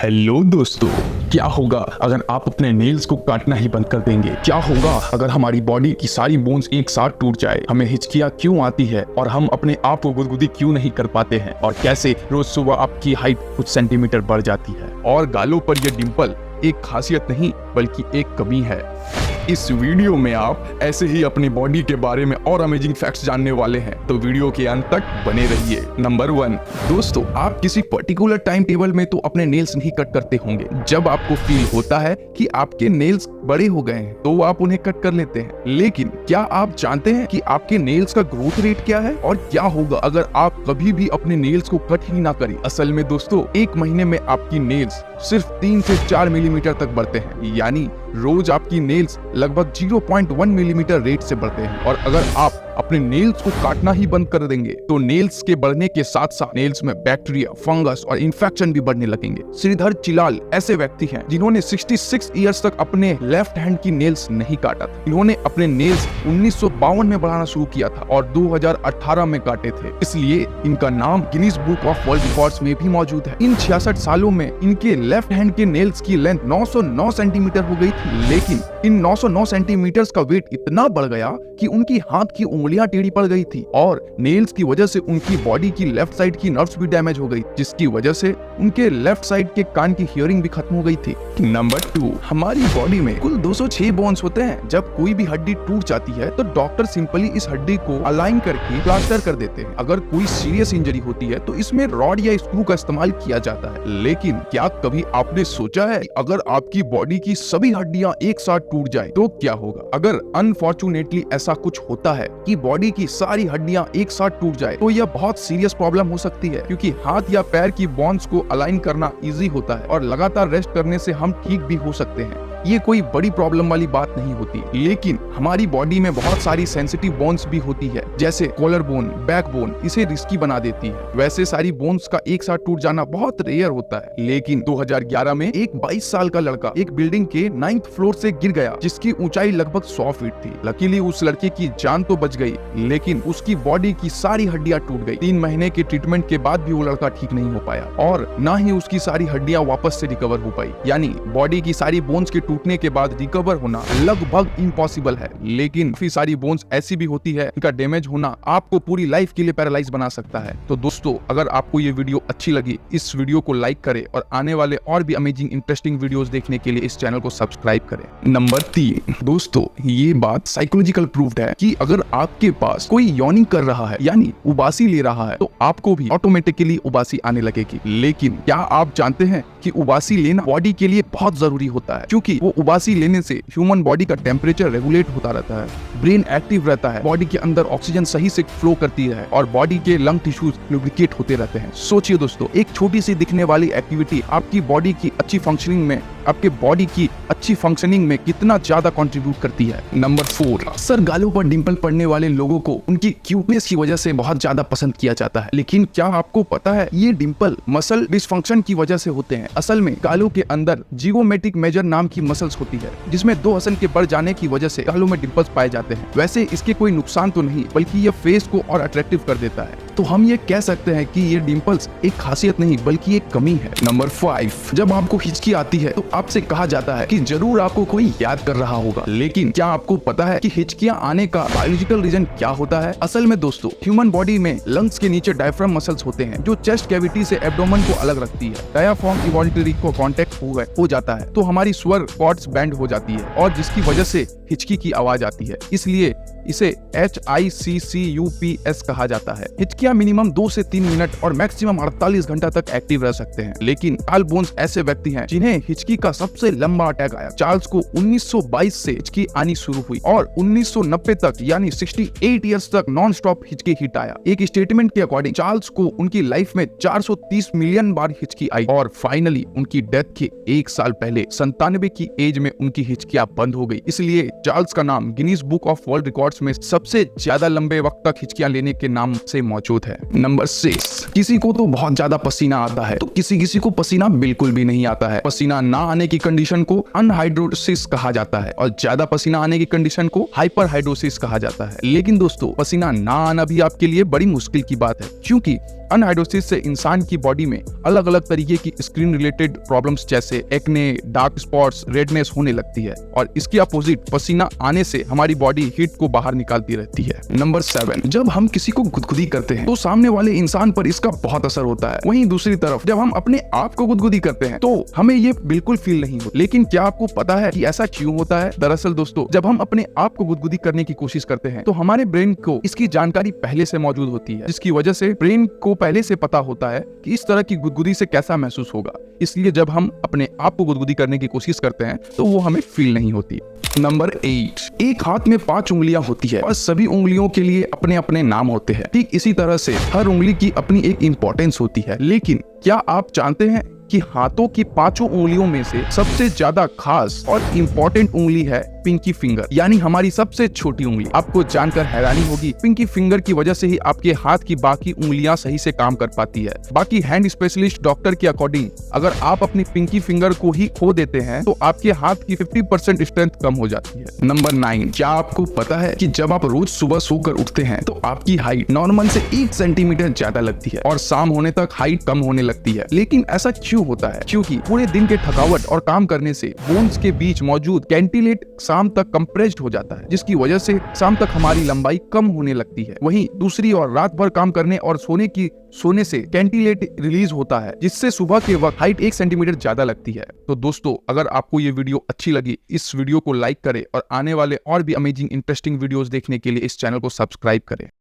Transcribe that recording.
Hello दोस्तों, क्या होगा अगर आप अपने नेल्स को काटना ही बंद कर देंगे? क्या होगा अगर हमारी बॉडी की सारी बोन्स एक साथ टूट जाए? हमें हिचकियां क्यों आती है और हम अपने आप को गुदगुदी क्यों नहीं कर पाते हैं? और कैसे रोज सुबह आपकी हाइट कुछ सेंटीमीटर बढ़ जाती है? और गालों पर यह डिंपल एक खासियत नहीं बल्कि एक कमी है। इस वीडियो में आप ऐसे ही अपनी बॉडी के बारे में और अमेजिंग फैक्ट्स जानने वाले हैं, तो वीडियो के अंत तक बने रहिए। नंबर 1, दोस्तों, आप किसी पर्टिकुलर टाइम टेबल में तो अपने नेल्स नहीं कट करते होंगे। जब आपको फील होता है कि आपके नेल्स बड़े हो गए हैं तो आप उन्हें कट कर लेते हैं। लेकिन क्या आप जानते हैं कि आपके नेल्स का ग्रोथ रेट क्या है और क्या होगा अगर आप कभी भी अपने नेल्स को कट ही ना करें? असल में दोस्तों, एक महीने में आपकी नेल्स सिर्फ 3 से 4 मिलीमीटर तक बढ़ते हैं, यानी रोज आपकी नेल्स लगभग 0.1 मिलीमीटर रेट से बढ़ते हैं। और अगर आप अपने नेल्स को काटना ही बंद कर देंगे तो नेल्स के बढ़ने के साथ साथ नेल्स में बैक्टीरिया, फंगस और इन्फेक्शन भी बढ़ने लगेंगे। श्रीधर चिलाल ऐसे व्यक्ति हैं जिन्होंने 66 इयर्स तक अपने लेफ्ट हैंड की नेल्स नहीं काटा था। इन्होंने अपने नेल्स 1952 में बढ़ाना शुरू किया था और 2018 में काटे थे, इसलिए इनका नाम Guinness book of world records में भी मौजूद है। इन 66 सालों में इनके लेफ्ट हैंड के नेल्स की लेंथ 909 सेंटीमीटर हो गई थी, लेकिन इन 909 सेंटीमीटर का वेट इतना बढ़ गया कि उनकी हाथ की उंगलियां टेढ़ी पड़ गई थी और नेल्स की वजह से उनकी बॉडी की लेफ्ट साइड की नर्व्स भी डैमेज हो गई, जिसकी वजह से उनके लेफ्ट साइड के कान की हियरिंग भी खत्म हो गई थी। नंबर 2, हमारी बॉडी में कुल 206 बोन्स होते हैं। जब कोई भी हड्डी टूट जाती है तो डॉक्टर सिंपली इस हड्डी को अलाइन करके प्लास्टर कर देते हैं। अगर कोई सीरियस इंजरी होती है तो इसमें रॉड या स्क्रू का इस्तेमाल किया जाता है। लेकिन क्या कभी आपने सोचा है अगर आपकी बॉडी की सभी हड्डियां एक साथ टूट जाए तो क्या होगा? अगर अनफॉर्चुनेटली ऐसा कुछ होता है कि बॉडी की सारी हड्डियां एक साथ टूट जाए तो यह बहुत सीरियस प्रॉब्लम हो सकती है, क्योंकि हाथ या पैर की बोन्स को अलाइन करना इजी होता है और लगातार रेस्ट करने से हम ठीक भी हो सकते हैं। ये कोई बड़ी प्रॉब्लम वाली बात नहीं होती, लेकिन हमारी बॉडी में बहुत सारी सेंसिटिव बोन्स भी होती है, जैसे कॉलर बोन, बैक बोन, इसे रिस्की बना देती है। वैसे सारी बोन्स का एक साथ टूट जाना बहुत रेयर होता है। लेकिन 2011 में एक 22 साल का लड़का एक बिल्डिंग के 9th फ्लोर से गिर गया, जिसकी ऊंचाई लगभग 100 फीट थी। लकीली उस लड़के की जान तो बच गई, लेकिन उसकी बॉडी की सारी हड्डियां टूट गई। 3 महीने के ट्रीटमेंट के बाद भी वो लड़का ठीक नहीं हो पाया और न ही उसकी सारी हड्डियां वापस से रिकवर हो पाई। यानी बॉडी की सारी बोन्स के टूटने के बाद रिकवर होना लगभग इम्पॉसिबल है। लेकिन काफी सारी बोन्स ऐसी भी होती है इनका डैमेज होना आपको पूरी लाइफ के लिए पैरालाइज बना सकता है। तो दोस्तों, अगर आपको ये वीडियो अच्छी लगी, इस वीडियो को लाइक करें और आने वाले और भी अमेजिंग इंटरेस्टिंग वीडियोस देखने के लिए इस चैनल को सब्सक्राइब करें। नंबर 3, दोस्तों, ये बात साइकोलॉजिकल प्रूव्ड है कि अगर आपके पास कोई यॉर्निंग कर रहा है यानी उबासी ले रहा है तो आपको भी ऑटोमेटिकली उबासी आने लगेगी। लेकिन क्या आप जानते हैं कि उबासी लेना बॉडी के लिए बहुत जरूरी होता है, क्योंकि वो उबासी लेने से ह्यूमन बॉडी का टेम्परेचर रेगुलेट होता रहता है, ब्रेन एक्टिव रहता है, बॉडी के अंदर ऑक्सीजन सही से फ्लो करती है और बॉडी के लंग टिश्यूज लुब्रिकेट होते रहते हैं। सोचिए दोस्तों, एक छोटी सी दिखने वाली एक्टिविटी आपकी बॉडी की अच्छी फंक्शनिंग में कितना ज्यादा कंट्रीब्यूट करती है। नंबर 4, अक्सर गालों पर डिंपल पड़ने वाले लोगों को उनकी क्यूटनेस की वजह से बहुत ज्यादा पसंद किया जाता है। लेकिन क्या आपको पता है ये डिंपल मसल डिसफंक्शन की वजह से होते हैं? असल में गालों के अंदर जिगोमेटिक मेजर नाम की मसल्स होती है, जिसमें 2 हसन के बढ़ जाने की वजह से गालों में डिंपल्स पाए जाते हैं। वैसे इसके कोई नुकसान तो नहीं, बल्कि ये फेस को और अट्रैक्टिव कर देता है। तो हम ये कह सकते हैं कि ये डिंपल्स एक खासियत नहीं बल्कि एक कमी है। नंबर 5, जब आपको हिचकी आती है तो आपसे कहा जाता है कि जरूर आपको कोई याद कर रहा होगा। लेकिन क्या आपको पता है कि हिचकियां आने का बायोलॉजिकल रीजन क्या होता है? असल में दोस्तों, ह्यूमन बॉडी में लंग्स के नीचे डायफ्राम मसल्स होते हैं जो चेस्ट कैविटी से एब्डोमेन को अलग रखती है। डायाफ्राम इवॉल्यूटरी को कांटेक्ट हो जाता है तो हमारी स्वर कॉर्ड्स बैंड हो जाती है और जिसकी वजह से हिचकी की आवाज आती है, इसलिए इसे HICCUPS कहा जाता है। हिचकियां मिनिमम 2 से 3 मिनट और मैक्सिमम 48 घंटा तक एक्टिव रह सकते हैं। लेकिन कार्ल बोन्स ऐसे व्यक्ति हैं जिन्हें हिचकी का सबसे लंबा अटैक आया। चार्ल्स को 1922 से हिचकी आनी शुरू हुई और 1990 तक यानी 68 इयर्स तक नॉन स्टॉप हिचकी हिट आया। एक स्टेटमेंट के अकॉर्डिंग चार्ल्स को उनकी लाइफ में 430 मिलियन बार हिचकी आई और फाइनली उनकी डेथ के 1 साल पहले 97 की एज में उनकी हिचकियां बंद हो गई। इसलिए चार्ल्स का नाम Guinness book of world records में सबसे ज्यादा लंबे वक्त तक हिचकियां लेने के नाम से मौजूद है। नंबर 6, किसी को तो बहुत ज्यादा पसीना आता है तो किसी को पसीना बिल्कुल भी नहीं आता है। पसीना ना आने की कंडीशन को अनहाइड्रोसिस कहा जाता है और ज्यादा पसीना आने की कंडीशन को हाइपरहाइड्रोसिस कहा जाता है। लेकिन दोस्तों, पसीना ना आना भी आपके लिए बड़ी मुश्किल की बात है, क्योंकि अनहाइड्रोसिस से इंसान की बॉडी में अलग अलग तरीके की स्किन रिलेटेड प्रॉब्लम्स जैसे एक्ने, डार्क स्पॉट्स, रेडनेस होने लगती है और इसके अपोजिट पसीना आने से हमारी बॉडी हीट को बाहर निकालती रहती है। नंबर 7, जब हम किसी को गुदगुदी करते हैं तो सामने वाले इंसान पर इसका बहुत असर होता है। वहीं दूसरी तरफ जब हम अपने आप को गुदगुदी करते हैं तो हमें ये बिल्कुल फील नहीं होता। लेकिन क्या आपको पता है कि ऐसा क्यों होता है? दरअसल दोस्तों, जब हम अपने आप को गुदगुदी करने की कोशिश करते हैं तो हमारे ब्रेन को इसकी जानकारी पहले से मौजूद होती है, जिसकी वजह से ब्रेन को पहले से पता होता है कि इस तरह की गुदगुदी से कैसा महसूस होगा। इसलिए जब हम अपने आप को गुदगुदी करने की कोशिश करते हैं तो वो हमें फील नहीं होती। नंबर 8, एक हाथ में 5 उंगलियां होती है और सभी उंगलियों के लिए अपने अपने नाम होते हैं। ठीक इसी तरह से हर उंगली की अपनी एक इंपॉर्टेंस होती है। लेकिन क्या आप जानते हैं कि हाथों की 5 उंगलियों में से सबसे ज्यादा खास और इम्पोर्टेंट उंगली है पिंकी फिंगर, यानी हमारी सबसे छोटी उंगली। आपको जानकर हैरानी होगी, पिंकी फिंगर की वजह से ही आपके हाथ की बाकी उंगलियां सही से काम कर पाती है। बाकी हैंड स्पेशलिस्ट डॉक्टर के अकॉर्डिंग अगर आप अपनी पिंकी फिंगर को ही खो देते हैं तो आपके हाथ की 50% स्ट्रेंथ कम हो जाती है। नंबर 9, क्या आपको पता है कि जब आप रोज सुबह सोकर उठते हैं तो आपकी हाइट नॉर्मल से 1 सेंटीमीटर ज्यादा लगती है और शाम होने तक हाइट कम होने लगती है? लेकिन ऐसा क्यों होता है? क्योंकि पूरे दिन के थकावट और काम करने से बोन्स के बीच मौजूद कैंटिलेट शाम तक कंप्रेस्ड हो जाता है, जिसकी वजह से शाम तक हमारी लंबाई कम होने लगती है। वहीं दूसरी ओर रात भर काम करने और सोने से कैंटिलेट रिलीज होता है, जिससे सुबह के वक्त हाइट 1 सेंटीमीटर ज्यादा लगती है। तो दोस्तों, अगर आपको ये वीडियो अच्छी लगी, इस वीडियो को लाइक करें और आने वाले और भी अमेजिंग इंटरेस्टिंग वीडियोस देखने के लिए इस चैनल को सब्सक्राइब करें।